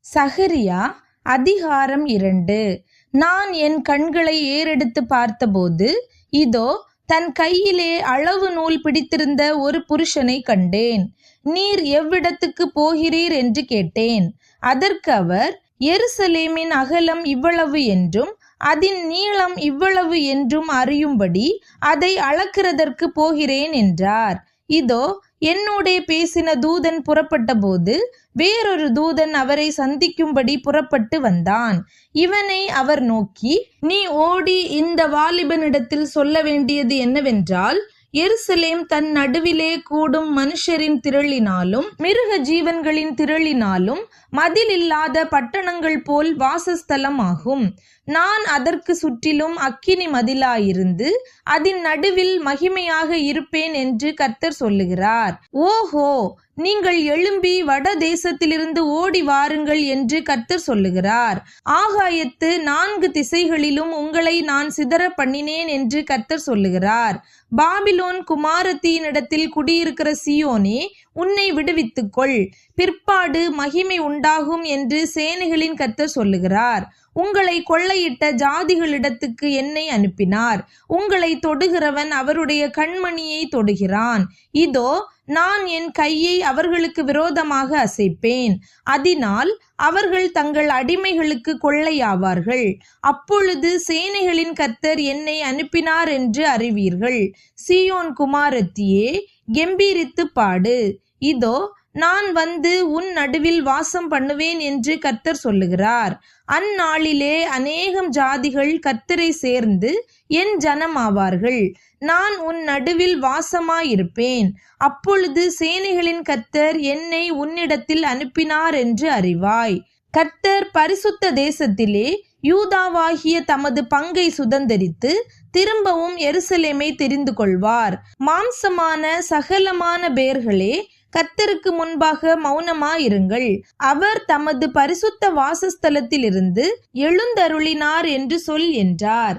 சகரியா அதிகாரம் 2. நான் என் கண்களை ஏறெடுத்து பார்த்தபோது, இதோ தன் கையிலே அளவு நூல் பிடித்திருந்த ஒரு புருஷனை கண்டேன். நீர் எவ்விடத்துக்கு போகிறீர் என்று கேட்டேன். அதற்கு அவர், எருசலேமின் அகலம் இவ்வளவு என்றும் அதன் நீளம் இவ்வளவு என்றும் அறியும்படி அதை அளக்கிறதற்கு போகிறேன் என்றார். இதோ என்னோடே பேசின தூதன் புறப்பட்ட போது வேறொரு தூதன் அவரை சந்திக்கும்படி புறப்பட்டு வந்தான். இவனை அவர் நோக்கி, நீ ஓடி இந்த வாலிபனிடத்தில் சொல்ல வேண்டியது என்னவென்றால், எருசலேம் தன் நடுவிலே கூடும் மனுஷரின் திரளினாலும் மிருக ஜீவன்களின் திரளினாலும் மதில் இல்லாத பட்டணங்கள் போல் வாசஸ்தலம் ஆகும். நான் அதற்கு சுற்றிலும் அக்கினி மதிலாயிருந்து அதன் நடுவில் மகிமையாக இருப்பேன் என்று கர்த்தர் சொல்லுகிறார். ஓஹோ, நீங்கள் எழும்பி வட தேசத்திலிருந்து ஓடி வாருங்கள் என்று கர்த்தர் சொல்லுகிறார். ஆகாயத்து 4 திசைகளிலும் உங்களை நான் சிதற பண்ணினேன் என்று கர்த்தர் சொல்லுகிறார். பாபிலோன் குமாரத்தியினிடத்தில் குடியிருக்கிற சீயோனே, உன்னை விடுவித்துக்கொள், பிற்பாடு மகிமை உண்டாகும் என்று சேனைகளின் கர்த்தர் சொல்லுகிறார். உங்களை கொள்ளையிட்ட ஜாதிகளிடத்துக்கு என்னை அனுப்பினார். உங்களை தொடுகிறவன் அவருடைய கண்மணியை தொடுகிறான். இதோ நான் என் கையை அவர்களுக்கு விரோதமாக அசைப்பேன். அதனால் அவர்கள் தங்கள் அடிமைகளுக்கு கொள்ளையாவார்கள். அப்பொழுது சேனைகளின் கர்த்தர் என்னை அனுப்பினார் என்று அறிவீர்கள். சீயோன் குமாரத்தியே, கெம்பீரித்து பாடு. இதோ நான் வந்து உன் நடுவில் வாசம் பண்ணுவேன் என்று கர்த்தர் சொல்லுகிறார். அந்நாளிலே அநேகம் ஜாதிகள் கர்த்தரை சேர்ந்து என் ஜனமாவார்கள். நான் உன் நடுவில் வாசமாயிருப்பேன். அப்பொழுது சேனைகளின் கர்த்தர் என்னை உன்னிடத்தில் அனுப்பினார் என்று அறிவாய். கர்த்தர் பரிசுத்த தேசத்திலே யூதாவாகிய தமது பங்கை சுதந்தரித்து திரும்பவும் எருசலேமை தெரிந்து கொள்வார். மாம்சமான சகலமான பேர்களே, கர்த்தருக்கு முன்பாக மௌனமாயிருங்கள். அவர் தமது பரிசுத்த வாசஸ்தலத்திலிருந்து எழுந்தருளினார் என்று சொல் என்றார்.